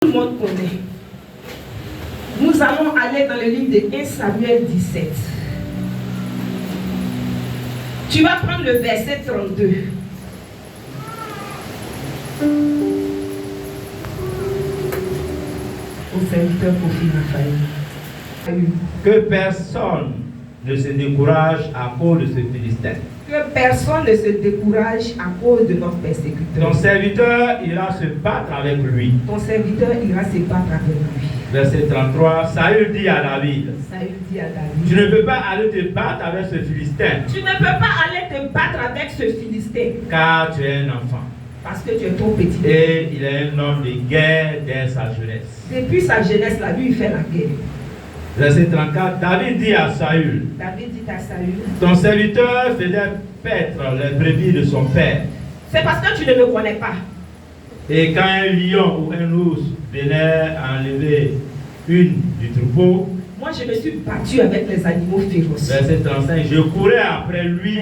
Tout le monde connaît. Nous allons aller dans le livre de 1 Samuel 17. Tu vas prendre le verset 32. Au serviteur Kofi Raphaël. Que personne ne se décourage à cause de ce Philistin. Que personne ne se décourage à cause de notre persécuteur. Ton serviteur ira se battre avec lui. Ton serviteur ira se battre avec lui. Verset 33, Saül dit à David, Saül dit à David, tu ne peux pas aller te battre avec ce Philistin, tu ne peux pas aller te battre avec ce Philistin, car tu es un enfant. parce que tu es trop petit. Et il est un homme de guerre dès sa jeunesse. Depuis sa jeunesse, là, lui, il fait la guerre. Verset 34, David dit à Saül, David dit à Saül, ton serviteur faisait paître les brebis de son père. c'est parce que tu ne me connais pas. Et quand un lion ou un ours venait enlever une du troupeau, Moi, je me suis battu avec les animaux féroces. verset 35, je courais après lui,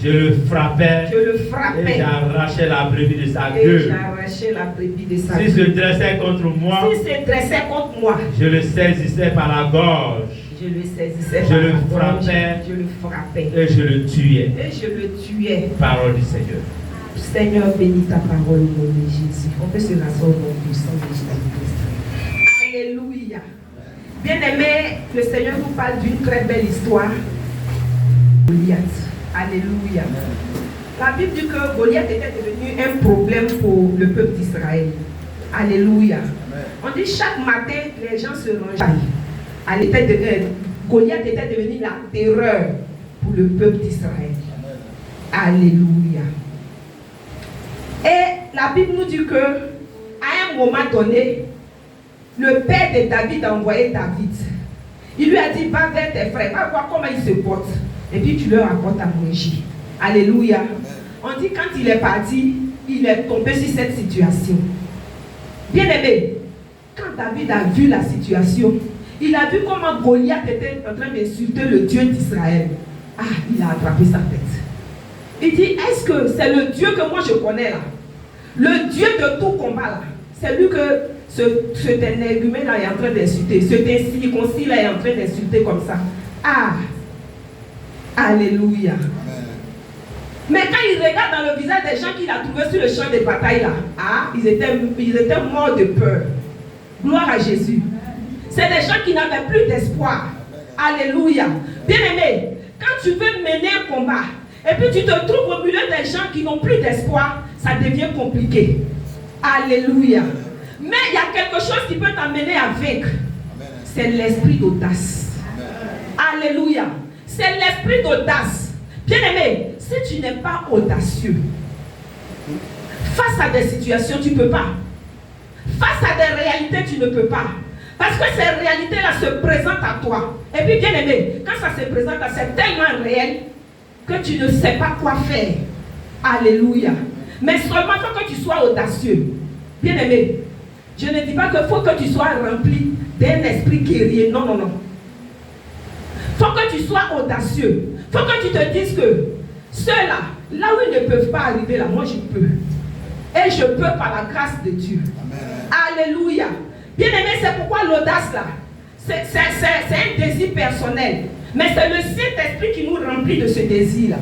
je le frappais, Je le et frappais j'arrachais la brebis de sa et gueule. j'arrachais la brebis de sa S'il se queue. dressait contre moi, S'il se dressait contre moi, je le saisissais par la gorge je le saisissais Je par le la gorge, frappais. je le frappais et je le tuais. et je le tuais. Parole du Seigneur. Seigneur, bénis ta parole au nom de Jésus. On peut se rasseoir au nom puissant de Jésus-Christ. Alléluia. Bien-aimé, le Seigneur nous parle d'une très belle histoire. Goliath. Alléluia. La Bible dit que Goliath était devenu un problème pour le peuple d'Israël. Alléluia. On dit chaque matin, les gens se rangeaient. Goliath était devenu la terreur pour le peuple d'Israël. Alléluia. Et la Bible nous dit que à un moment donné, le père de David a envoyé David. Il lui a dit, va vers tes frères, va voir comment ils se portent. Et puis tu leur apportes à manger. Alléluia. On dit quand il est parti, il est tombé sur cette situation. Bien aimé, quand David a vu la situation, il a vu comment Goliath était en train d'insulter le Dieu d'Israël. Ah, il a attrapé sa tête. Il dit, est-ce que c'est le Dieu que moi je connais là? Le Dieu de tout combat là. C'est lui que cet énergumène là est en train d'insulter. Cet incirconcis là est en train d'insulter comme ça. Ah! Alléluia. Mais quand il regarde dans le visage des gens qu'il a trouvés sur le champ de bataille là, ah, ils étaient morts de peur. Gloire à Jésus. C'est des gens qui n'avaient plus d'espoir. Alléluia. Bien aimé, quand tu veux mener un combat, et puis tu te trouves au milieu des gens qui n'ont plus d'espoir, ça devient compliqué. Alléluia. Mais il y a quelque chose qui peut t'amener à vaincre. C'est l'esprit d'audace. Alléluia. C'est l'esprit d'audace. Bien aimé, si tu n'es pas audacieux, face à des situations, tu ne peux pas. Face à des réalités, tu ne peux pas. Parce que ces réalités-là se présentent à toi. Et puis, bien aimé, quand ça se présente, c'est tellement réel que tu ne sais pas quoi faire. Alléluia. Mais seulement il faut que tu sois audacieux. Bien aimé, je ne dis pas qu'il faut que tu sois rempli d'un esprit guerrier. Non, non, non. Il faut que tu sois audacieux. Il faut que tu te dises que ceux-là, là où ils ne peuvent pas arriver, là, moi je peux. Et je peux par la grâce de Dieu. Amen. Alléluia. Bien aimé, c'est pourquoi l'audace là, c'est un désir personnel. Mais c'est le Saint-Esprit qui nous remplit de ce désir-là.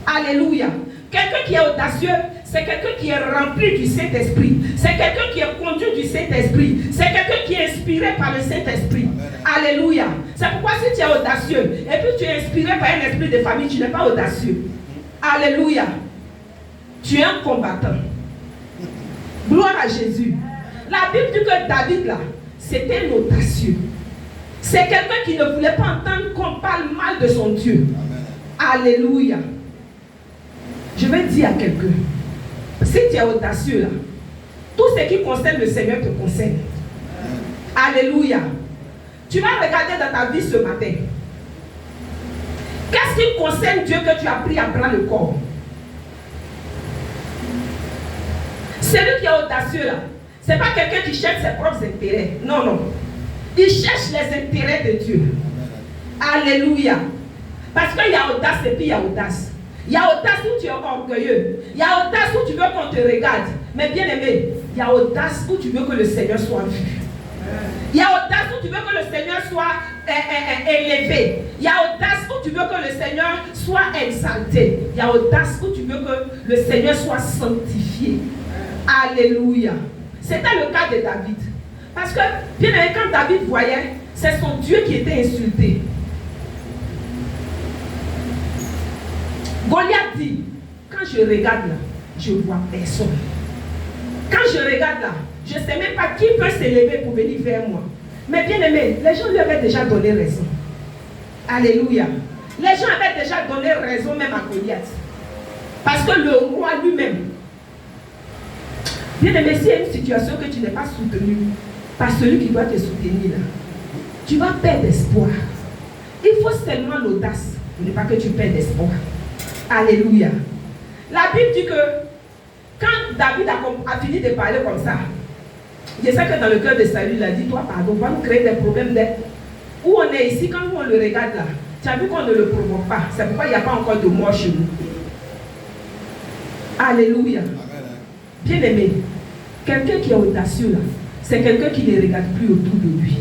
Alléluia. Quelqu'un qui est audacieux, c'est quelqu'un qui est rempli du Saint-Esprit. C'est quelqu'un qui est conduit du Saint-Esprit. C'est quelqu'un qui est inspiré par le Saint-Esprit. Alléluia. C'est pourquoi si tu es audacieux, et puis tu es inspiré par un esprit de famille, tu n'es pas audacieux. Alléluia. Tu es un combattant. Gloire à Jésus. La Bible dit que David là, c'était un audacieux. C'est quelqu'un qui ne voulait pas entendre qu'on parle mal de son Dieu. Amen. Alléluia. Je vais dire à quelqu'un, si tu es audacieux là, tout ce qui concerne le Seigneur te concerne. Alléluia. Tu vas regarder dans ta vie ce matin. Qu'est-ce qui concerne Dieu que tu as pris à bras le corps? Celui qui est audacieux là, ce n'est pas quelqu'un qui cherche ses propres intérêts. Non, non. Il cherche les intérêts de Dieu. Alléluia. Parce qu'il y a audace et puis il y a audace. Il y a audace où tu es orgueilleux. Il y a audace où tu veux qu'on te regarde. Mais bien aimé, Il y a audace où tu veux que le Seigneur soit vu. Il y a audace où tu veux que le Seigneur soit élevé. Il y a audace où tu veux que le Seigneur soit exalté. Il y a audace où tu veux que le Seigneur soit sanctifié. Alléluia. C'était le cas de David. Parce que, bien aimé, quand David voyait, c'est son Dieu qui était insulté. Goliath dit, quand je regarde là, je vois personne. Quand je regarde là, je ne sais même pas qui peut s'élever pour venir vers moi. Mais bien aimé, les gens lui avaient déjà donné raison. Alléluia. Les gens avaient déjà donné raison même à Goliath. Parce que le roi lui-même, bien aimé, s'il y a une situation que tu n'es pas soutenu par celui qui doit te soutenir là, tu vas perdre espoir. Il faut seulement l'audace pour ne pas que tu perdes espoir. Alléluia. La Bible dit que quand David a fini de parler comme ça, je sais que dans le cœur de Saül, il a dit, toi pardon, on va nous créer des problèmes où on est ici, quand on le regarde là, tu as vu qu'on ne le provoque pas. C'est pourquoi il n'y a pas encore de mort chez nous. Alléluia. Bien aimé, quelqu'un qui est audacieux là, c'est quelqu'un qui ne regarde plus autour de lui.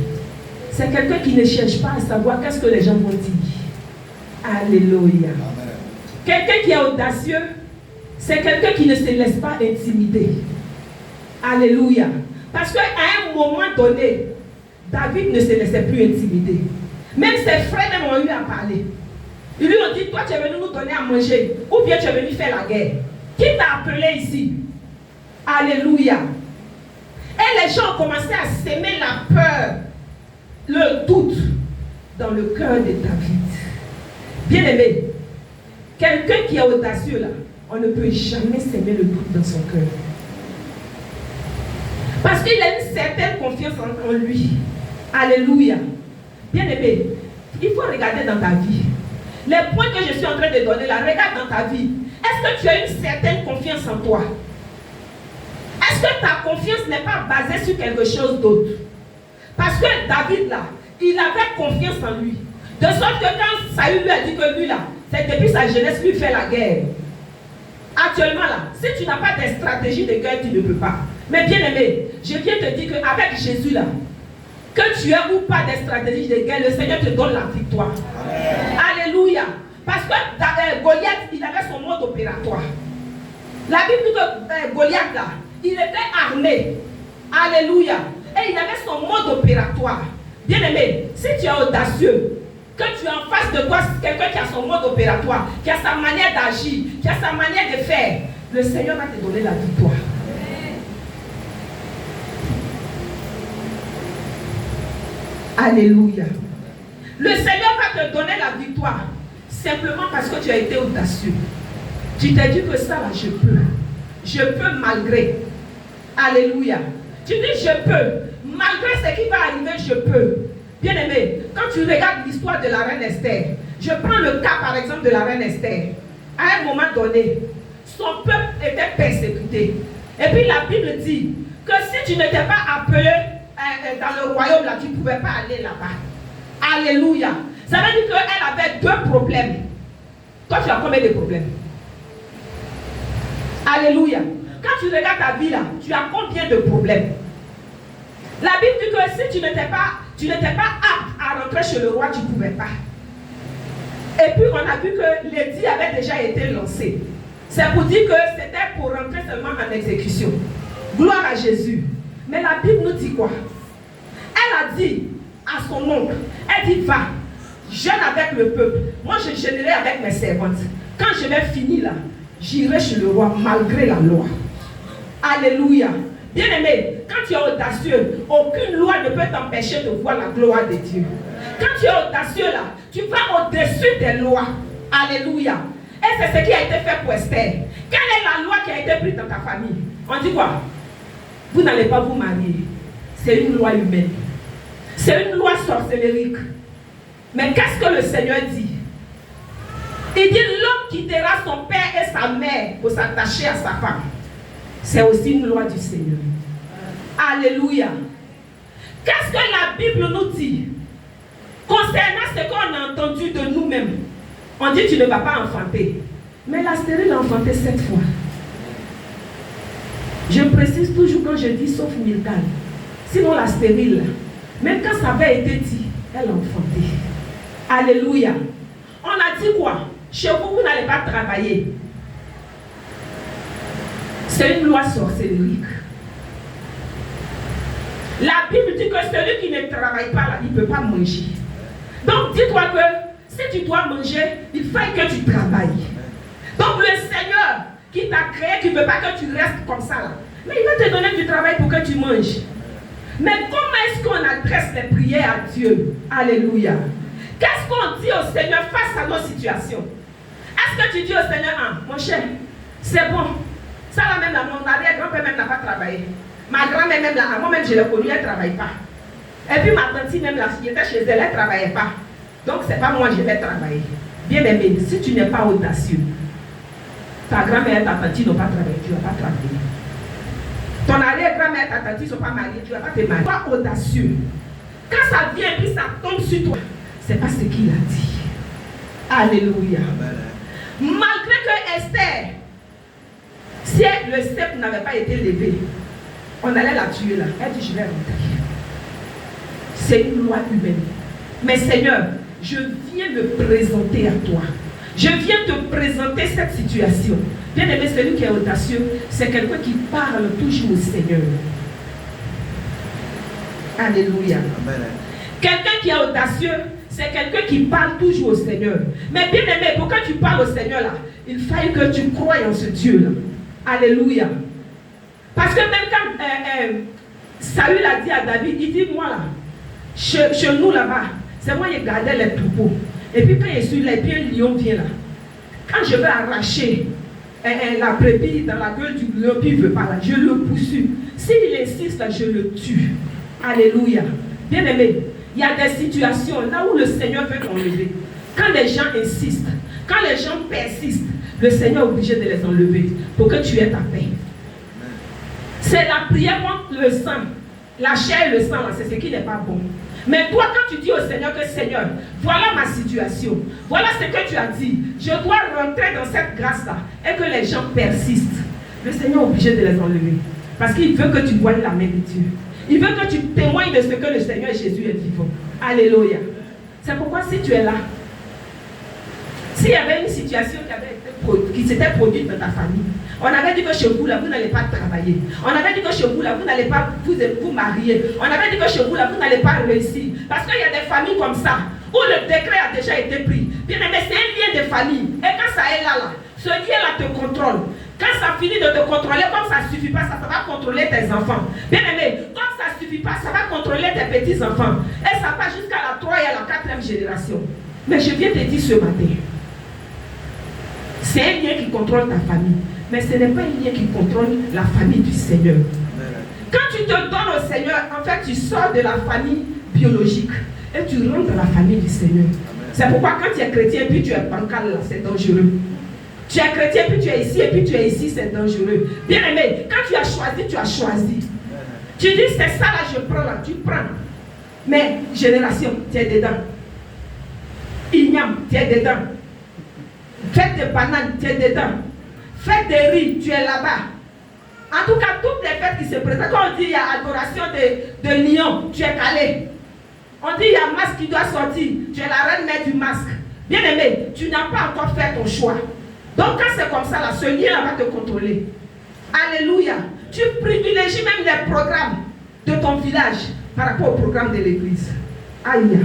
C'est quelqu'un qui ne cherche pas à savoir qu'est-ce que les gens vont dire. Alléluia. Quelqu'un qui est audacieux, c'est quelqu'un qui ne se laisse pas intimider. Alléluia. Parce qu'à un moment donné, David ne se laissait plus intimider. Même ses frères même ont eu à parler. Ils lui ont dit, toi tu es venu nous donner à manger, ou bien tu es venu faire la guerre. Qui t'a appelé ici? Alléluia. Et les gens ont commencé à s'aimer la peur, le doute dans le cœur de David. Bien aimé, quelqu'un qui est audacieux là, on ne peut jamais s'aimer le doute dans son cœur. Parce qu'il a une certaine confiance en lui. Alléluia. Bien aimé, il faut regarder dans ta vie. Les points que je suis en train de donner là, regarde dans ta vie. Est-ce que tu as une certaine confiance en toi? Est-ce que ta confiance n'est pas basée sur quelque chose d'autre? Parce que David là, il avait confiance en lui. De sorte que quand Saül lui a dit que lui là, c'est depuis sa jeunesse lui fait la guerre. Actuellement là, si tu n'as pas de stratégie de guerre, tu ne peux pas. Mais bien aimé, je viens te dire qu'avec Jésus là, que tu aies ou pas de stratégie de guerre, le Seigneur te donne la victoire. Alléluia. Parce que Goliath, il avait son mode opératoire. La Bible dit que Goliath là, il était armé. Alléluia. Et il avait son mode opératoire. Bien aimé, si tu es audacieux, que tu es en face de toi quelqu'un qui a son mode opératoire, qui a sa manière d'agir, qui a sa manière de faire, le Seigneur va te donner la victoire. Alléluia. Le Seigneur va te donner la victoire simplement parce que tu as été audacieux. Tu t'es dit que ça là, je peux. Je peux malgré. Alléluia. Tu dis je peux. Malgré ce qui va arriver, je peux. Bien aimé, quand tu regardes l'histoire de la reine Esther, je prends le cas par exemple de la reine Esther. À un moment donné, son peuple était persécuté. Et puis la Bible dit que si tu n'étais pas appelé dans le royaume là, tu ne pouvais pas aller là-bas. Alléluia. Ça veut dire qu'elle avait deux problèmes. Toi, tu as combien de problèmes? Alléluia. Quand tu regardes ta vie là, tu as combien de problèmes? La Bible dit que si tu n'étais pas apte à rentrer chez le roi, tu ne pouvais pas. Et puis on a vu que l'édit avait déjà été lancé. C'est pour dire que c'était pour rentrer seulement en exécution. Gloire à Jésus. Mais la Bible nous dit quoi? Elle a dit à son oncle, elle dit va, jeûne avec le peuple. Moi je jeûnerai avec mes servantes. Quand je vais finir là, j'irai chez le roi malgré la loi. Alléluia. Bien aimé, quand tu es audacieux, aucune loi ne peut t'empêcher de voir la gloire de Dieu. Quand tu es audacieux là, tu vas au-dessus des lois. Alléluia. Et c'est ce qui a été fait pour Esther. Quelle est la loi qui a été prise dans ta famille? On dit quoi? Vous n'allez pas vous marier. C'est une loi humaine. C'est une loi sorcellérique. Mais qu'est-ce que le Seigneur dit? Il dit l'homme quittera son père et sa mère pour s'attacher à sa femme. C'est aussi une loi du Seigneur. Alléluia. Qu'est-ce que la Bible nous dit concernant ce qu'on a entendu de nous-mêmes? On dit tu ne vas pas enfanter. Mais la stérile a enfanté 7 fois. Je précise toujours quand je dis sauf Miltal. Sinon la stérile, même quand ça avait été dit, elle a enfanté. Alléluia. On a dit quoi? Chez vous, vous n'allez pas travailler. C'est une loi sorcérique. La Bible dit que celui qui ne travaille pas là, il ne peut pas manger. Donc dis-toi que si tu dois manger, il faut que tu travailles. Donc le Seigneur qui t'a créé, qui ne veut pas que tu restes comme ça là, mais il va te donner du travail pour que tu manges. Mais comment est-ce qu'on adresse les prières à Dieu? Alléluia. Qu'est-ce qu'on dit au Seigneur face à nos situations? Est-ce que tu dis au Seigneur, ah, mon cher, c'est bon. Ça là même là, mon arrière-grand-père même n'a pas travaillé. Ma grand-mère même là, moi-même je l'ai connue, elle ne travaille pas. Et puis ma tante même là, qui était chez elle, elle ne travaillait pas. Donc c'est pas moi, je vais travailler. Bien aimé, si tu n'es pas audacieux, ta grand-mère et ta tante n'ont pas travaillé, tu ne vas pas travailler. Ton arrière-grand-mère et ta tante ne sont pas mariées, tu ne vas pas te marier. Sois audacieux. Quand ça vient et puis ça tombe sur toi, c'est pas ce qu'il a dit. Alléluia. Malgré que Esther, si le sceptre n'avait pas été levé, on allait la tuer là. Elle dit, je vais rentrer. C'est une loi humaine. Mais Seigneur, je viens me présenter à toi. Je viens te présenter cette situation. Bien aimé, celui qui est audacieux, c'est quelqu'un qui parle toujours au Seigneur. Alléluia. Quelqu'un qui est audacieux, c'est quelqu'un qui parle toujours au Seigneur. Mais bien aimé, pour que tu parles au Seigneur là, il faille que tu croies en ce Dieu là. Alléluia. Parce que même quand Saül a dit à David, il dit, moi là, chez nous là-bas, c'est moi qui gardais les troupeaux. Et puis quand je suis là, et puis un lion vient là. Quand je veux arracher la brebis dans la gueule du lion, puis il ne veut pas là, je le poursuis. S'il insiste là, je le tue. Alléluia. Bien aimé, il y a des situations là où le Seigneur veut t'enlever. Quand les gens insistent, quand les gens persistent, le Seigneur est obligé de les enlever pour que tu aies ta paix. C'est la prière contre le sang. La chair et le sang, c'est ce qui n'est pas bon. Mais toi, quand tu dis au Seigneur que Seigneur, voilà ma situation, voilà ce que tu as dit, je dois rentrer dans cette grâce-là et que les gens persistent, le Seigneur est obligé de les enlever. Parce qu'il veut que tu voies la main de Dieu. Il veut que tu témoignes de ce que le Seigneur Jésus est vivant. Alléluia. C'est pourquoi si tu es là, s'il y avait une situation qui s'était produite dans ta famille, on avait dit que chez vous là, vous n'allez pas travailler. On avait dit que chez vous là, vous n'allez pas vous marier. On avait dit que chez vous là, vous n'allez pas réussir. Parce qu'il y a des familles comme ça, où le décret a déjà été pris. Bien aimé, c'est un lien de famille. Et quand ça est là, ce lien-là te contrôle. Quand ça finit de te contrôler, comme ça ne suffit pas, ça va contrôler tes enfants. Bien aimé, comme ça ne suffit pas, ça va contrôler tes petits-enfants. Et ça va jusqu'à la 3 et à la 4e génération. Mais je viens te dire ce matin, c'est un lien qui contrôle ta famille. Mais ce n'est pas un lien qui contrôle la famille du Seigneur. Quand tu te donnes au Seigneur, en fait, tu sors de la famille biologique et tu rentres dans la famille du Seigneur. C'est pourquoi quand tu es chrétien, puis tu es bancal, là, c'est dangereux. Tu es chrétien, puis tu es ici, et puis tu es ici, c'est dangereux. Bien aimé, quand tu as choisi, tu as choisi. Tu dis, c'est ça là, je prends là, tu prends. Mais, génération, tu es dedans. Ignam, tu es dedans. Faites des bananes, tu es dedans. Faites des riz, tu es là-bas. En tout cas, toutes les fêtes qui se présentent, quand on dit il y a adoration de lion, tu es calé. On dit il y a masque qui doit sortir, tu es la reine mère du masque. Bien aimé, tu n'as pas encore fait ton choix. Donc quand c'est comme ça, là, ce lien va te contrôler. Alléluia. Tu privilégies même les programmes de ton village par rapport au programme de l'église. Aïe.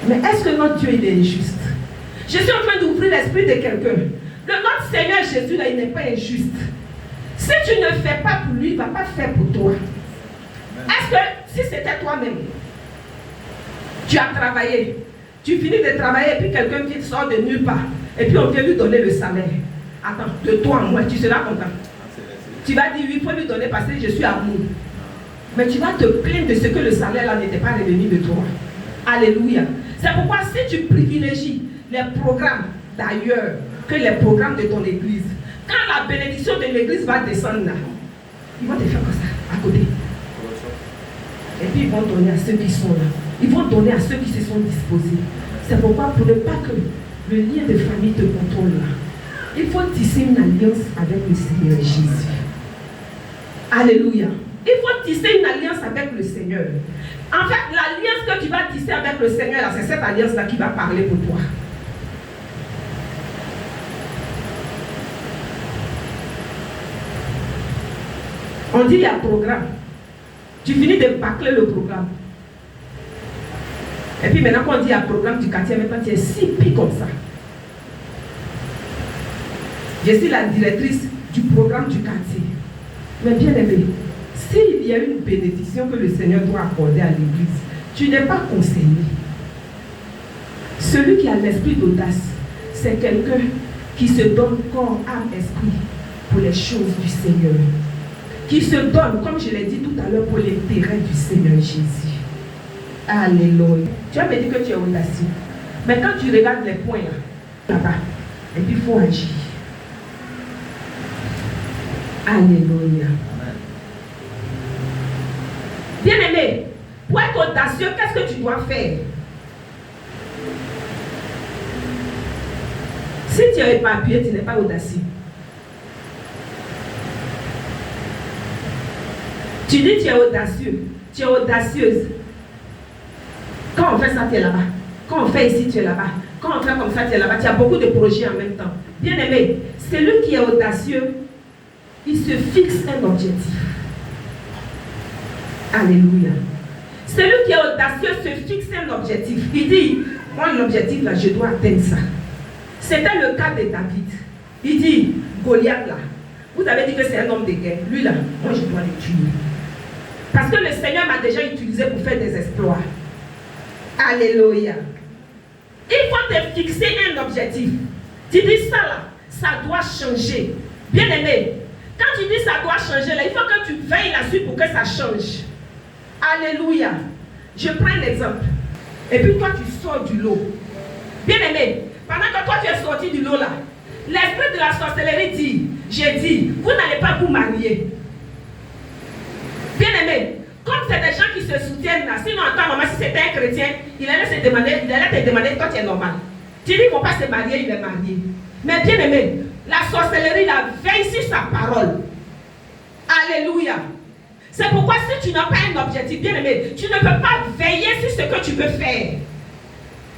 Mais est-ce que notre Dieu il est injuste? Je suis en train d'ouvrir l'esprit de quelqu'un. Notre Seigneur Jésus, là, il n'est pas injuste. Si tu ne fais pas pour lui, il ne va pas faire pour toi. Est-ce que si c'était toi-même, tu as travaillé, tu finis de travailler, et puis quelqu'un qui sort de nulle part, et puis on vient lui donner le salaire. Attends, de toi en moi, tu seras content. Tu vas dire, oui, il faut lui donner parce que je suis amour. Mais tu vas te plaindre de ce que le salaire là n'était pas revenu de toi. Alléluia. C'est pourquoi si tu privilégies les programmes d'ailleurs que les programmes de ton église, quand la bénédiction de l'église va descendre là, ils vont te faire comme ça, à côté. Et puis ils vont donner à ceux qui sont là. Ils vont donner à ceux qui se sont disposés. C'est pourquoi pour ne pas que le lien de famille te contrôle là, il faut tisser une alliance avec le Seigneur Jésus. Alléluia. Il faut tisser une alliance avec le Seigneur. En fait, l'alliance que tu vas tisser avec le Seigneur, c'est cette alliance-là qui va parler pour toi. On dit il y a un programme. Tu finis de bâcler le programme. Et puis maintenant, quand on dit il y a un programme du quartier, maintenant tu es si pis comme ça. Je suis la directrice du programme du quartier. Mais bien aimé, s'il y a une bénédiction que le Seigneur doit accorder à l'église, tu n'es pas conseillé. Celui qui a l'esprit d'audace, c'est quelqu'un qui se donne corps, âme, esprit pour les choses du Seigneur. Qui se donne, comme je l'ai dit tout à l'heure, pour l'intérêt du Seigneur Jésus. Alléluia. Tu as me dit que tu es audacieux. Mais quand tu regardes les points là-bas, et puis il faut agir. Alléluia. Bien-aimé, pour être audacieux, qu'est-ce que tu dois faire? Si tu n'es pas appuyé, tu n'es pas audacieux. Tu dis tu es audacieux, tu es audacieuse. Quand on fait ça, tu es là-bas. Quand on fait ici, tu es là-bas. Quand on fait comme ça, tu es là-bas. Tu as beaucoup de projets en même temps. Bien-aimé, celui qui est audacieux, il se fixe un objectif. Alléluia. Celui qui est audacieux se fixe un objectif. Il dit, moi l'objectif là, je dois atteindre ça. C'était le cas de David. Il dit, Goliath là, vous avez dit que c'est un homme de guerre. Lui là, moi je dois le tuer. Parce que le Seigneur m'a déjà utilisé pour faire des exploits. Alléluia. Il faut te fixer un objectif. Tu dis ça là, ça doit changer. Bien aimé, quand tu dis ça doit changer là, il faut que tu veilles là-dessus pour que ça change. Alléluia. Je prends un exemple. Et puis toi tu sors du lot. Bien aimé, pendant que toi tu es sorti du lot là, l'esprit de la sorcellerie dit, j'ai dit, vous n'allez pas vous marier. Bien aimé, comme c'est des gens qui se soutiennent là, sinon en temps normal, si c'était un chrétien, il allait te demander, toi tu es normal. Tu dis qu'ils ne vont pas se marier, il est marié. Mais bien aimé, la sorcellerie là veille sur sa parole. Alléluia. C'est pourquoi si tu n'as pas un objectif, bien aimé, tu ne peux pas veiller sur ce que tu veux faire.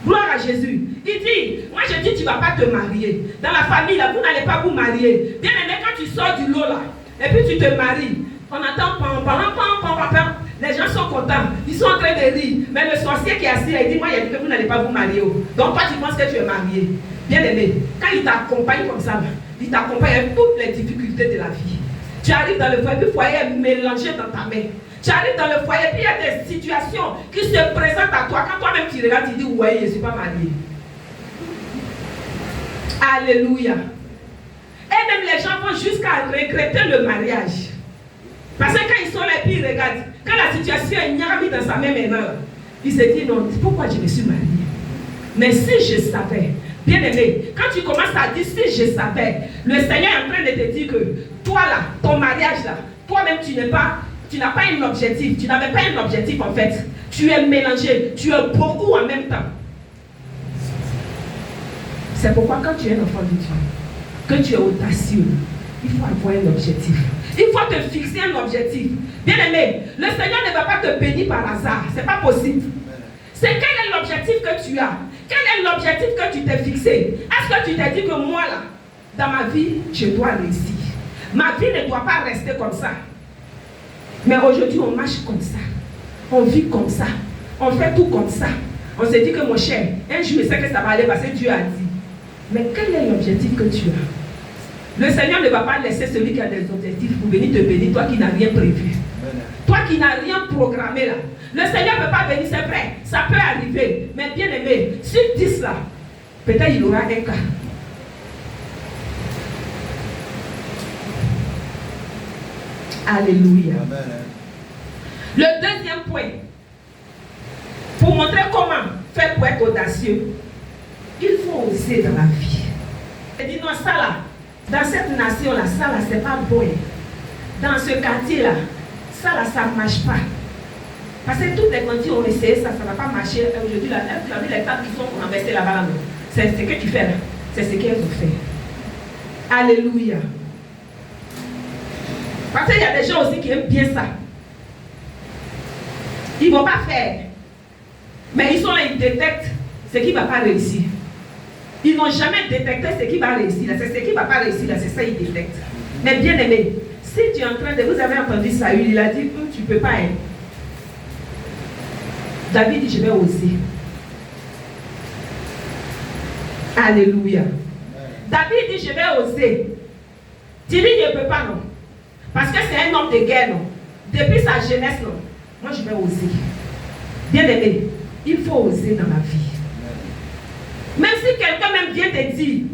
Gloire à Jésus. Il dit, moi je dis tu ne vas pas te marier. Dans la famille là, vous n'allez pas vous marier. Bien aimé, quand tu sors du lot là, et puis tu te maries, on entend pam, pam, pam, pam, pam. Les gens sont contents, ils sont en train de rire. Mais le sorcier qui est assis, il dit, moi il a dit que vous n'allez pas vous marier. Donc toi tu penses que tu es marié. Bien aimé, quand il t'accompagne comme ça, il t'accompagne avec toutes les difficultés de la vie. Tu arrives dans le foyer, puis le foyer est mélangé dans ta main. Tu arrives dans le foyer, puis il y a des situations qui se présentent à toi. Quand toi-même tu regardes, tu dis, ouais, je ne suis pas marié. Alléluia. Et même les gens vont jusqu'à regretter le mariage. Parce que quand ils sont là, puis ils regardent, quand la situation est mis dans sa main maintenant, ils se disent, non, pourquoi je me suis marié? Mais si je savais, bien aimé, quand tu commences à dire, si je savais, le Seigneur est en train de te dire que toi là, ton mariage là, toi-même tu n'as pas un objectif, tu n'avais pas un objectif en fait. Tu es mélangé, tu es beaucoup en même temps. C'est pourquoi quand tu es un enfant de Dieu, que tu es audacieux, il faut avoir un objectif. Il faut te fixer un objectif. Bien aimé, le Seigneur ne va pas te bénir par hasard. Ce n'est pas possible. C'est quel est l'objectif que tu as? Quel est l'objectif que tu t'es fixé? Est-ce que tu t'es dit que moi là, dans ma vie, je dois réussir? Ma vie ne doit pas rester comme ça. Mais aujourd'hui, on marche comme ça. On vit comme ça. On fait tout comme ça. On se dit que mon cher, un jour, je sais que ça va aller parce que Dieu a dit. Mais quel est l'objectif que tu as? Le Seigneur ne va pas laisser celui qui a des objectifs pour venir te bénir, toi qui n'as rien prévu. Toi qui n'as rien programmé là. Le Seigneur ne peut pas venir, c'est vrai, ça peut arriver. Mais bien aimé, sur 10 là, peut-être il aura un cas. Alléluia. Amen. Le deuxième point, pour montrer comment faire pour être audacieux, il faut oser dans la vie. Et dis non, ça là, dans cette nation là, ça là, c'est pas bon. Dans ce quartier là, ça là, ça ne marche pas. Parce que toutes les quartiers ont essayé ça, ça ne va pas marcher. Aujourd'hui, là, tu as vu les tables qui sont renversées là-bas. C'est ce que tu fais là. C'est ce qu'elles ont fait. Alléluia. Parce qu'il y a des gens aussi qui aiment bien ça. Ils ne vont pas faire. Mais ils sont là, ils détectent ce qui ne va pas réussir. Ils n'ont jamais détecté ce qui va réussir. C'est ce qui ne va pas réussir, c'est ça qu'ils détectent. Mais bien aimé, si tu es en train de... Vous avez entendu Saül, il a dit, tu ne peux pas. Hein. David dit, je vais oser. Alléluia. David dit, je vais oser. Tu dis, je ne peux pas, non. Parce que c'est un homme de guerre, non. Depuis sa jeunesse, non. Moi, je vais oser. Bien aimé, il faut oser dans la vie. Même si quelqu'un même vient te dire,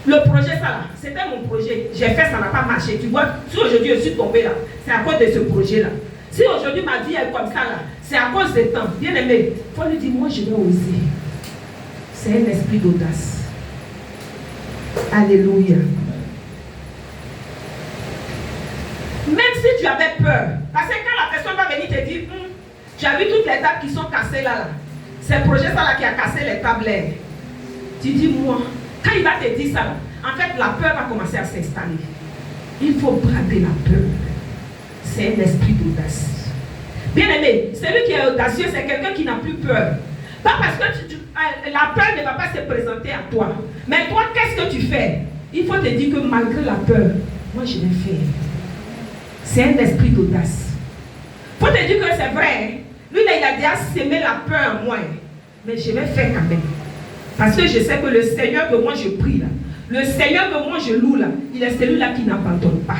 le projet, ça là, c'était mon projet. J'ai fait, ça n'a pas marché. Tu vois, si aujourd'hui je suis tombé là, c'est à cause de ce projet-là. Si aujourd'hui ma vie est comme ça là, c'est à cause de temps. Bien aimé, il faut lui dire, moi, je vais oser. C'est un esprit d'audace. Alléluia. Même si tu avais peur, parce que quand la personne va venir te dire, tu as vu toutes les tables qui sont cassées là, c'est le projet ça là qui a cassé les tables. Tu dis, moi, quand il va te dire ça, en fait la peur va commencer à s'installer. Il faut brader la peur. C'est un esprit d'audace. Bien aimé, celui qui est audacieux, c'est quelqu'un qui n'a plus peur. Pas parce que la peur ne va pas se présenter à toi. Mais toi, qu'est-ce que tu fais? Il faut te dire que malgré la peur, moi je vais faire. C'est un esprit d'audace. Il faut te dire que c'est vrai. Hein? Lui, là, il a déjà sémé la peur en moi. Mais je vais faire quand même. Parce que je sais que le Seigneur que moi je prie là, le Seigneur que moi je loue là, il est celui-là qui n'abandonne pas.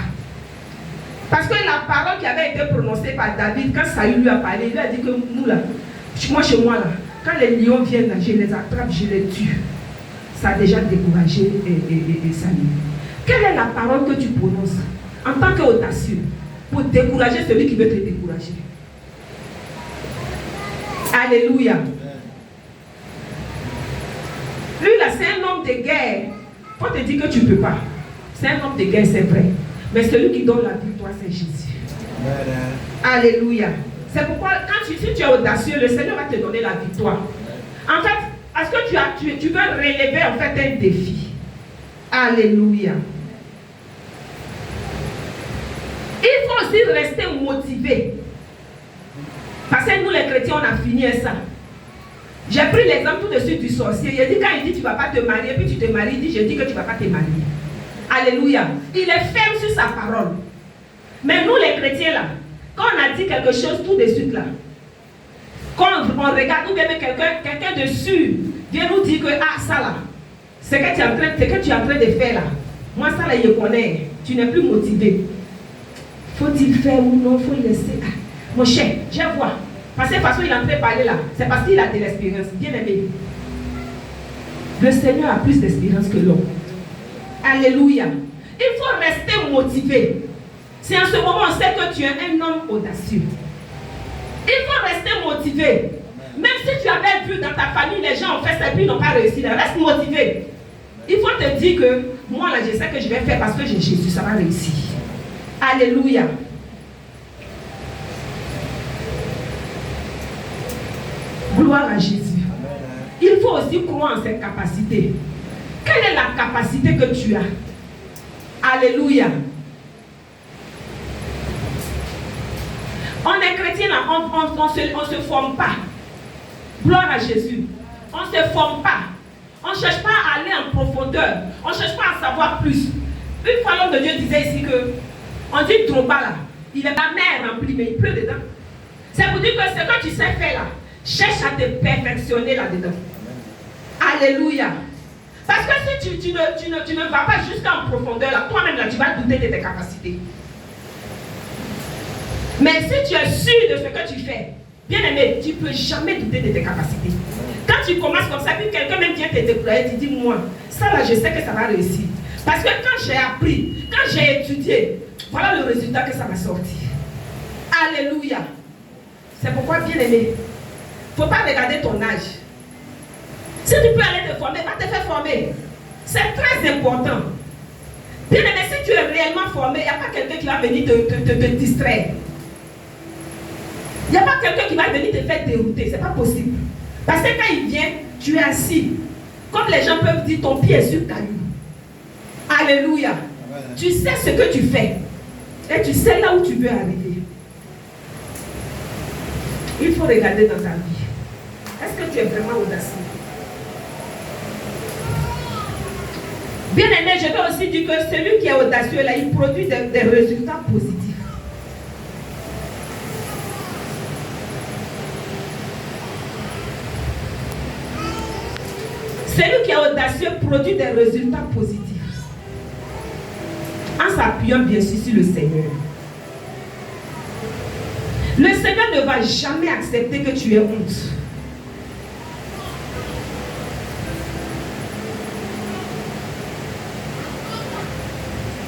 Parce que la parole qui avait été prononcée par David, quand Saül lui a parlé, il lui a dit que nous là, moi chez moi là, quand les lions viennent là, je les attrape, je les tue. Ça a déjà découragé Saül. Quelle est la parole que tu prononces en tant qu'audacieux pour décourager celui qui veut te décourager? Alléluia. Lui là, c'est un homme de guerre. Faut te dire que tu ne peux pas. C'est un homme de guerre, c'est vrai. Mais celui qui donne la victoire, c'est Jésus. Alléluia. C'est pourquoi, si tu es audacieux, le Seigneur va te donner la victoire. En fait, parce que tu veux relever en fait un défi. Alléluia. Il faut aussi rester motivé. Parce que nous les chrétiens, on a fini ça. J'ai pris l'exemple tout de suite du sorcier. Il a dit, quand il dit tu ne vas pas te marier, puis tu te maries, il dit, je dis que tu ne vas pas te marier. Alléluia. Il est ferme sur sa parole. Mais nous les chrétiens là, quand on a dit quelque chose tout de suite là, quand on regarde ou bien quelqu'un de sûr vient nous dire que ah ça là, ce que tu es en train de faire là, moi ça là je connais, tu n'es plus motivé. Faut-il faire ou non, faut laisser. Ah, mon cher, je vois. Parce que il est en train de parler là, c'est parce qu'il a de l'expérience. Bien aimé. Le Seigneur a plus d'expérience que l'homme. Alléluia. Il faut rester motivé. C'est en ce moment on sait que tu es un homme audacieux. Il faut rester motivé. Même si tu avais vu dans ta famille, les gens ont fait ça et puis ils n'ont pas réussi. Reste motivé. Il faut te dire que moi là, je sais que je vais faire parce que j'ai Jésus, ça va réussir. Alléluia. Gloire à Jésus. Il faut aussi croire en cette capacité. Quelle est la capacité que tu as? Alléluia. On est chrétien là, on ne se forme pas. Gloire à Jésus. On ne se forme pas. On ne cherche pas à aller en profondeur. On ne cherche pas à savoir plus. Une fois l'homme de Dieu disait ici que on dit Drogba là, il est la mer remplie, mais il pleut dedans. C'est pour dire que ce que tu sais faire là, cherche à te perfectionner là-dedans. Alléluia. Parce que si tu ne vas pas jusqu'en profondeur là, toi-même là, tu vas douter de tes capacités. Mais si tu es sûr de ce que tu fais, bien aimé, tu ne peux jamais douter de tes capacités. Quand tu commences comme ça, puis quelqu'un même vient te déployer, tu dis, moi, ça là, je sais que ça va réussir. Parce que quand j'ai appris, quand j'ai étudié, voilà le résultat que ça va sortir. Alléluia. C'est pourquoi, bien aimé, il ne faut pas regarder ton âge. Si tu peux aller te former, va te faire former. C'est très important. Bien aimé, si tu es réellement formé, il n'y a pas quelqu'un qui va venir te distraire. Il n'y a pas quelqu'un qui va venir te faire dérouter. Ce n'est pas possible. Parce que quand il vient, tu es assis. Comme les gens peuvent dire, ton pied est sur le caillou. Alléluia. Amen. Tu sais ce que tu fais. Et tu sais là où tu veux arriver. Il faut regarder dans ta vie. Est-ce que tu es vraiment audacieux? Bien aimé, je veux aussi dire que celui qui est audacieux là, il produit des résultats positifs. Celui qui est audacieux produit des résultats positifs. En s'appuyant bien sûr sur le Seigneur. Le Seigneur ne va jamais accepter que tu aies honte.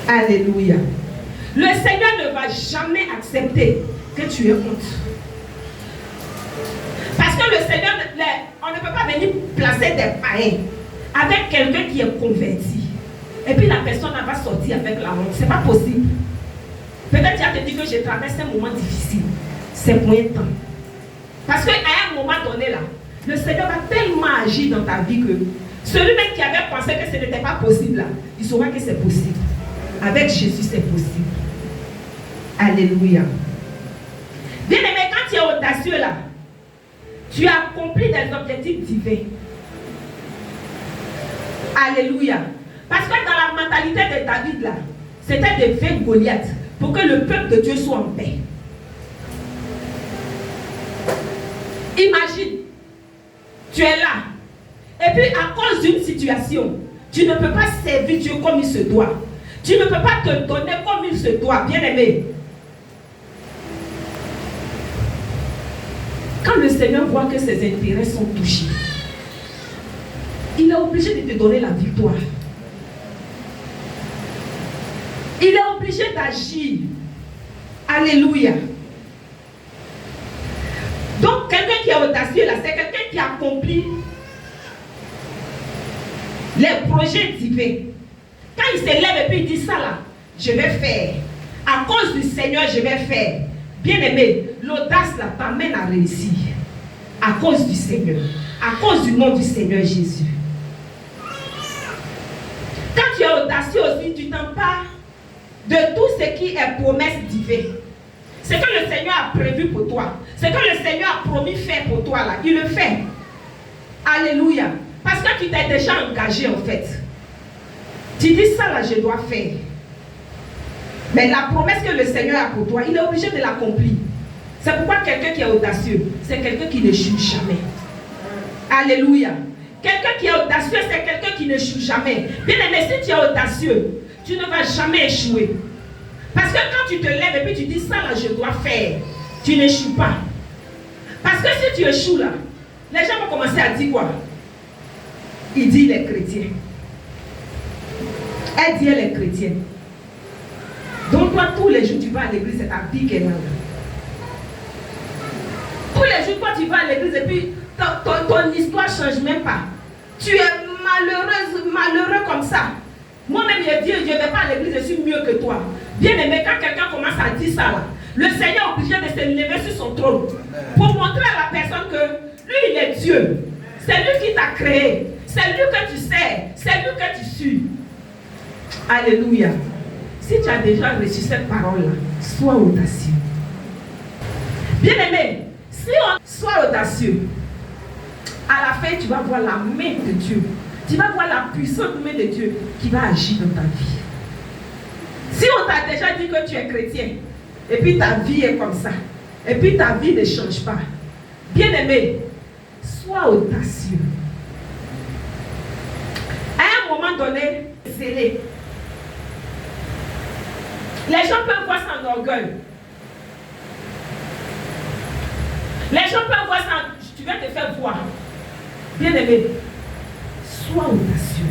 Alléluia. Le Seigneur ne va jamais accepter que tu aies honte. Parce que le Seigneur, on ne peut pas venir placer des païens avec quelqu'un qui est converti. Et puis la personne va sortir avec la honte. Ce n'est pas possible. Peut-être tu as te dit que j'ai traversé un moment difficile. C'est pour un temps. Parce qu'à un moment donné là, le Seigneur va tellement agir dans ta vie que celui-même qui avait pensé que ce n'était pas possible là, il saura que c'est possible. Avec Jésus, c'est possible. Alléluia. Bien aimé, quand tu es audacieux là, tu as accompli des objectifs divins. Alléluia. Parce que dans la mentalité de David là, c'était de vaincre Goliath pour que le peuple de Dieu soit en paix. Imagine, tu es là, et puis à cause d'une situation, tu ne peux pas servir Dieu comme il se doit. Tu ne peux pas te donner comme il se doit, bien aimé. Quand le Seigneur voit que ses intérêts sont touchés, il est obligé de te donner la victoire. Il est obligé d'agir. Alléluia. Donc, quelqu'un qui est audacieux là, c'est quelqu'un qui accomplit les projets divins. Quand il se lève et puis il dit ça là, je vais faire. À cause du Seigneur, je vais faire. Bien aimé, l'audace là t'amène à réussir. À cause du Seigneur. À cause du nom du Seigneur Jésus. Quand tu es audacieux aussi, tu t'empares de tout ce qui est promesse divine. Ce que le Seigneur a prévu pour toi. Ce que le Seigneur a promis faire pour toi là, il le fait. Alléluia. Parce que tu t'es déjà engagé en fait. Tu dis ça là, je dois faire. Mais la promesse que le Seigneur a pour toi, il est obligé de l'accomplir. C'est pourquoi quelqu'un qui est audacieux, c'est quelqu'un qui n'échoue jamais. Alléluia. Quelqu'un qui est audacieux, c'est quelqu'un qui n'échoue jamais. Bien aimé, si tu es audacieux, tu ne vas jamais échouer. Parce que quand tu te lèves et puis tu dis ça là, je dois faire, tu n'échoues pas. Parce que si tu échoues là, les gens vont commencer à dire quoi? Il dit les chrétiens. Elle dit elle est chrétienne. Donc toi, tous les jours, tu vas à l'église, c'est ta vie qui est là. Tous les jours, toi, tu vas à l'église et puis ton histoire ne change même pas. Tu es malheureux comme ça. Moi-même, je dis, je ne vais pas à l'église, je suis mieux que toi. Bien aimé, quand quelqu'un commence à dire ça, là, le Seigneur est obligé de se lever sur son trône pour montrer à la personne que lui, il est Dieu. C'est lui qui t'a créé. C'est lui que tu sais. C'est lui que tu suis. Alléluia. Si tu as déjà reçu cette parole-là, sois audacieux. Bien aimé, si on soit audacieux, à la fin, tu vas voir la main de Dieu. Tu vas voir la puissante main de Dieu qui va agir dans ta vie. Si on t'a déjà dit que tu es chrétien, et puis ta vie est comme ça, et puis ta vie ne change pas, bien aimé, sois audacieux. À un moment donné, scellé. Les gens peuvent voir ça en orgueil. Les gens peuvent voir ça, tu vas te faire voir. Bien aimé, sois audacieux.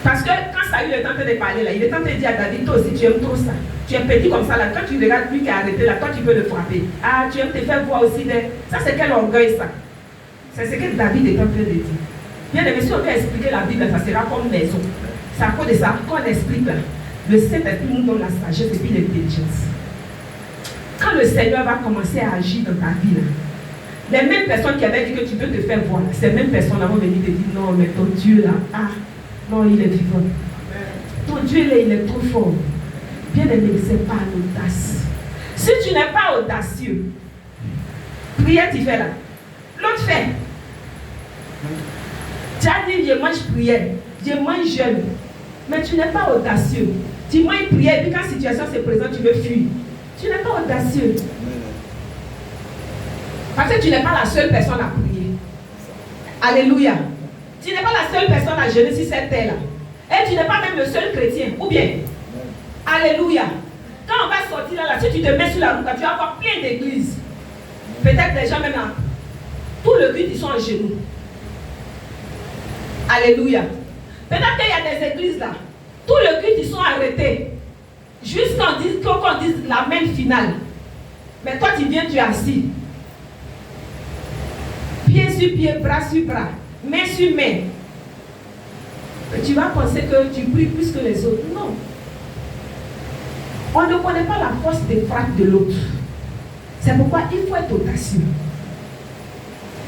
Parce que quand Saül est en train de parler là, il est en train de dire à David, toi aussi tu aimes trop ça. Tu es petit comme ça là, quand tu regardes lui qui est arrêté là, toi tu peux le frapper. Ah, tu aimes te faire voir aussi. Ça c'est quel orgueil ça? C'est ce que David est en train de dire. Bien aimé, si on veut expliquer la Bible, ça sera comme maison. C'est à cause de ça qu'on explique là. Le Saint-Esprit nous donne la sagesse et puis l'intelligence. Quand le Seigneur va commencer à agir dans ta vie, là, les mêmes personnes qui avaient dit que tu veux te faire voir, ces mêmes personnes vont venir te dire non, mais ton Dieu là, ah, non, il est vivant. Ton Dieu là, il est trop fort. Bien aimé, ce n'est pas l'audace. Si tu n'es pas audacieux, prière tu fais là. L'autre fait. Tu as dit je mange prière, je mange jeûne. Mais tu n'es pas audacieux. Tu manges prière et puis quand la situation se présente, tu veux fuir. Tu n'es pas audacieux. Parce que tu n'es pas la seule personne à prier. Alléluia. Tu n'es pas la seule personne à jeûner sur cette terre-là. Et tu n'es pas même le seul chrétien. Ou bien. Alléluia. Quand on va sortir là, si tu te mets sur la route, tu vas avoir plein d'églises. Peut-être des gens même là. Tout le culte, ils sont en genoux. Alléluia. Peut-être qu'il y a des églises là. Tout le culte, ils sont arrêtés. Jusqu'à qu'on dise la main finale. Mais toi, tu viens, tu es assis. Pied sur pied, bras sur bras, main sur main. Tu vas penser que tu pries plus que les autres. Non. On ne connaît pas la force des frappes de l'autre. C'est pourquoi il faut être audacieux.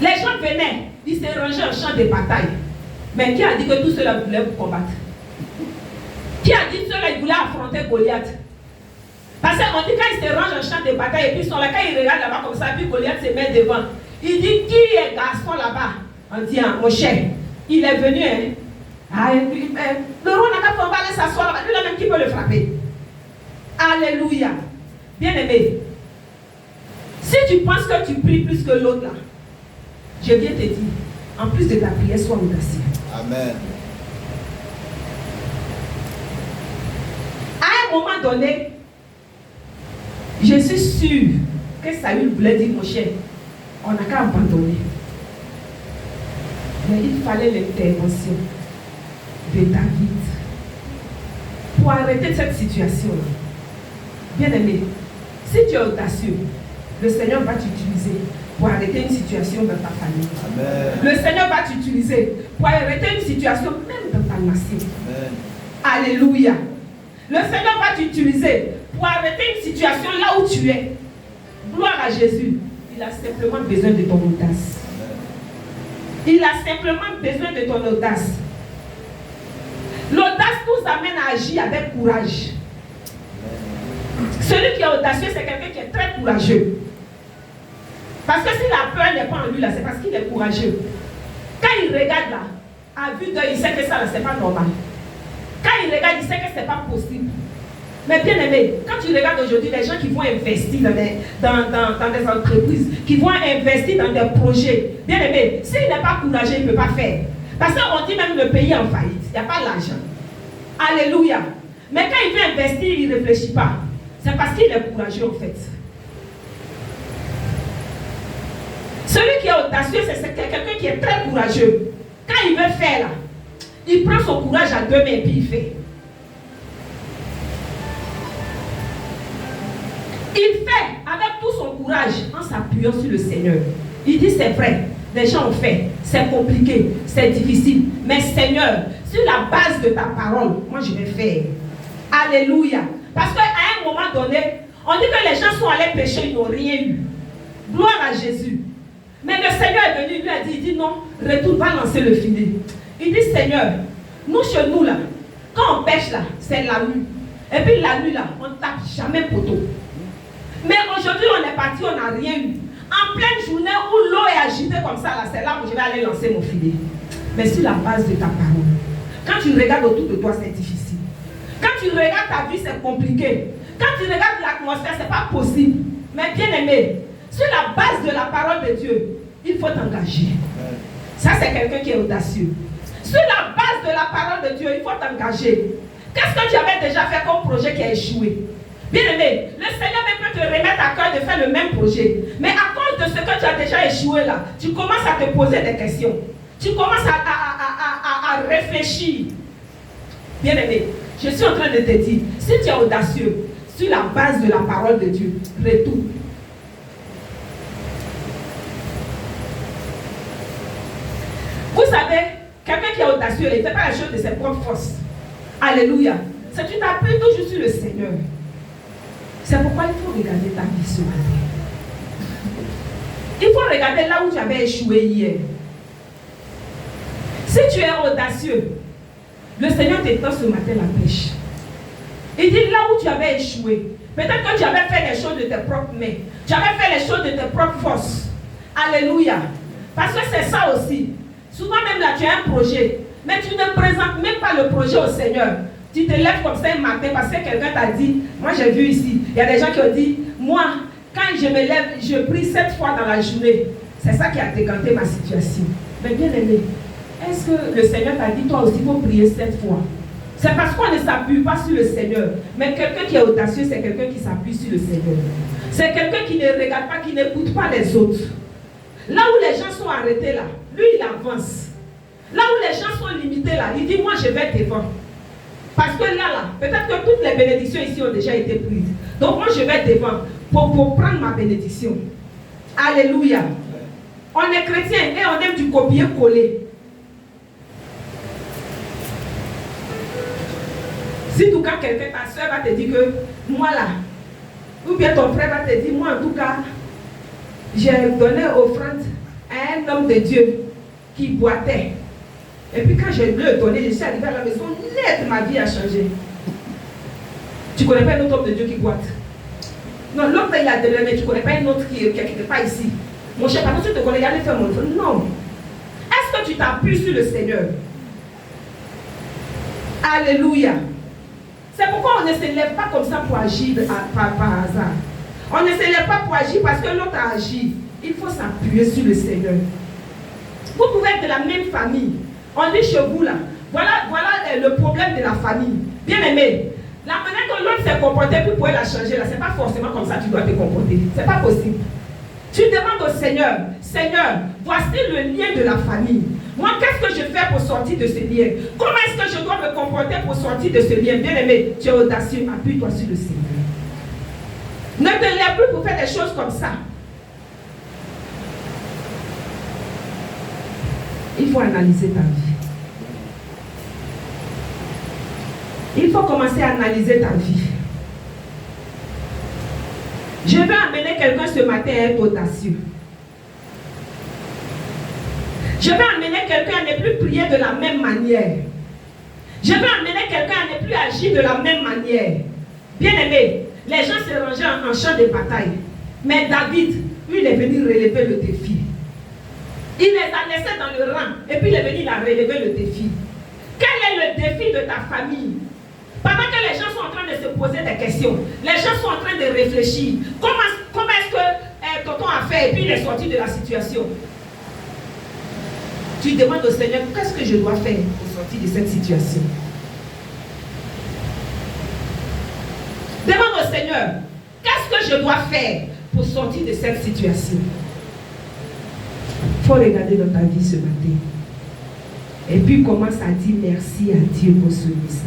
Les gens venaient, ils se rangeaient en champ de bataille. Mais qui a dit que tout cela voulait vous combattre? Qui a dit que cela voulait affronter Goliath? Parce qu'on dit quand ils se rangent en champ de bataille et puis ils sont là, quand ils regardent là-bas comme ça, puis Goliath se met devant. Il dit, qui est garçon là-bas? On dit, mon cher, il est venu, hein? Ah, le roi n'a pas aller s'asseoir là-bas, lui même qui peut le frapper. Alléluia. Bien-aimé, si tu penses que tu pries plus que l'autre là, je viens te dire, en plus de ta prière, sois audacieux. Amen. À un moment donné, je suis sûr que Saül voulait dire, mon cher, on n'a qu'à abandonner. Mais il fallait l'intervention de David pour arrêter cette situation-là. Bien-aimé, si tu es audacieux, le Seigneur va t'utiliser pour arrêter une situation dans ta famille. Amen. Le Seigneur va t'utiliser pour arrêter une situation même dans ta nation. Amen. Alléluia. Le Seigneur va t'utiliser pour arrêter une situation là où tu es. Gloire à Jésus. Il a simplement besoin de ton audace. Il a simplement besoin de ton audace. L'audace nous amène à agir avec courage. Celui qui est audacieux, c'est quelqu'un qui est très courageux. Parce que si la peur n'est pas en lui, là, c'est parce qu'il est courageux. Quand il regarde là, à vue d'œil, il sait que ça, c'est pas normal. Quand il regarde, il sait que c'est pas possible. Mais bien aimé, quand tu regardes aujourd'hui les gens qui vont investir dans des entreprises, qui vont investir dans des projets, bien aimé, s'il n'est pas courageux, il ne peut pas faire. Parce qu'on dit même le pays est en faillite, il n'y a pas l'argent. Alléluia. Mais quand il veut investir, il ne réfléchit pas. C'est parce qu'il est courageux en fait. Celui qui est audacieux, c'est quelqu'un qui est très courageux. Quand il veut faire là, il prend son courage à deux mains et puis il fait. Il fait avec tout son courage en s'appuyant sur le Seigneur. Il dit c'est vrai, les gens ont fait, c'est compliqué, c'est difficile. Mais Seigneur, sur la base de ta parole, moi je vais faire. Alléluia. Parce qu'à un moment donné, on dit que les gens sont allés pécher, ils n'ont rien eu. Gloire à Jésus. Mais le Seigneur est venu, il lui a dit, il dit non, retourne, va lancer le filet. Il dit Seigneur, nous chez nous là, quand on pêche là, c'est la nuit. Et puis la nuit là, on ne tape jamais poteau. Mais aujourd'hui on est parti, on n'a rien eu. En pleine journée où l'eau est agitée comme ça, là, c'est là où je vais aller lancer mon filet. Mais sur la base de ta parole, quand tu regardes autour de toi, c'est difficile. Quand tu regardes ta vie, c'est compliqué. Quand tu regardes l'atmosphère, c'est pas possible. Mais bien aimé, sur la base de la parole de Dieu, il faut t'engager. Ça, c'est quelqu'un qui est audacieux. Sur la base de la parole de Dieu, il faut t'engager. Qu'est-ce que tu avais déjà fait comme projet qui a échoué? Bien aimé, le Seigneur même peut te remettre à cœur de faire le même projet. Mais à cause de ce que tu as déjà échoué là, tu commences à te poser des questions. Tu commences à réfléchir. Bien aimé, je suis en train de te dire, si tu es audacieux, sur la base de la parole de Dieu, retourne. Vous savez, quelqu'un qui est audacieux, il ne fait pas la chose de ses propres forces. Alléluia. C'est tu t'appuies toujours sur le Seigneur. C'est pourquoi il faut regarder ta vie ce matin. Il faut regarder là où tu avais échoué hier. Si tu es audacieux, le Seigneur t'étend ce matin la pêche. Il dit là où tu avais échoué, peut-être que tu avais fait les choses de tes propres mains, tu avais fait les choses de tes propres forces. Alléluia. Parce que c'est ça aussi. Souvent même là, tu as un projet, mais tu ne présentes même pas le projet au Seigneur. Tu te lèves comme ça un matin parce que quelqu'un t'a dit, moi j'ai vu ici, il y a des gens qui ont dit, moi, quand je me lève, je prie 7 fois dans la journée. C'est ça qui a décanté ma situation. Mais bien aimé, est-ce que le Seigneur t'a dit, toi aussi, il faut prier 7 fois? C'est parce qu'on ne s'appuie pas sur le Seigneur. Mais quelqu'un qui est audacieux, c'est quelqu'un qui s'appuie sur le Seigneur. C'est quelqu'un qui ne regarde pas, qui n'écoute pas les autres. Là où les gens sont arrêtés là, lui il avance. Là où les gens sont limités là, il dit moi je vais devant. Parce que là, peut-être que toutes les bénédictions ici ont déjà été prises. Donc moi je vais devant pour prendre ma bénédiction. Alléluia. On est chrétien et on aime du copier-coller. Si tout cas quelqu'un, ta soeur va te dire que moi là, ou bien ton frère va te dire, moi en tout cas, j'ai donné offrande à un homme de Dieu qui boitait. Et puis quand je lui ai donné, je suis arrivé à la maison, net, ma vie a changé. Tu ne connais pas un autre homme de Dieu qui boite? Non, l'autre il a donné, mais tu ne connais pas un autre qui n'est pas ici. Mon cher, pardon, tu te connais, allez faire mon frère. Non. Est-ce que tu t'appuies sur le Seigneur? Alléluia. C'est pourquoi on ne se lève pas comme ça pour agir par hasard. On ne se lève pas pour agir parce que l'autre a agi. Il faut s'appuyer sur le Seigneur. Vous pouvez être de la même famille. On est chez vous là. Voilà le problème de la famille. Bien aimé, la manière que l'autre s'est comporté, vous pouvez la changer là. Ce n'est pas forcément comme ça que tu dois te comporter. Ce n'est pas possible. Tu demandes au Seigneur, Seigneur, voici le lien de la famille. Moi, qu'est-ce que je fais pour sortir de ce lien? Comment est-ce que je dois me comporter pour sortir de ce lien? Bien aimé, tu es audacieux, appuie-toi sur le Seigneur. Ne te lève plus pour faire des choses comme ça. Il faut analyser ta vie. Il faut commencer à analyser ta vie. Je vais amener quelqu'un ce matin à être audacieux. Je vais amener quelqu'un à ne plus prier de la même manière. Je vais amener quelqu'un à ne plus agir de la même manière. Bien aimé, les gens se rangeaient en champ de bataille. Mais David, lui, il est venu relever le défi. Il les a laissés dans le rang. Et puis il est venu, il a relevé le défi. Quel est le défi de ta famille? Pendant que les gens sont en train de se poser des questions, les gens sont en train de réfléchir. Comment est-ce que tonton a fait et puis il est sorti de la situation? Tu demandes au Seigneur, qu'est-ce que je dois faire pour sortir de cette situation? Demande au Seigneur, qu'est-ce que je dois faire pour sortir de cette situation? Il faut regarder dans ta vie ce matin. Et puis commence à dire merci à Dieu pour ce message.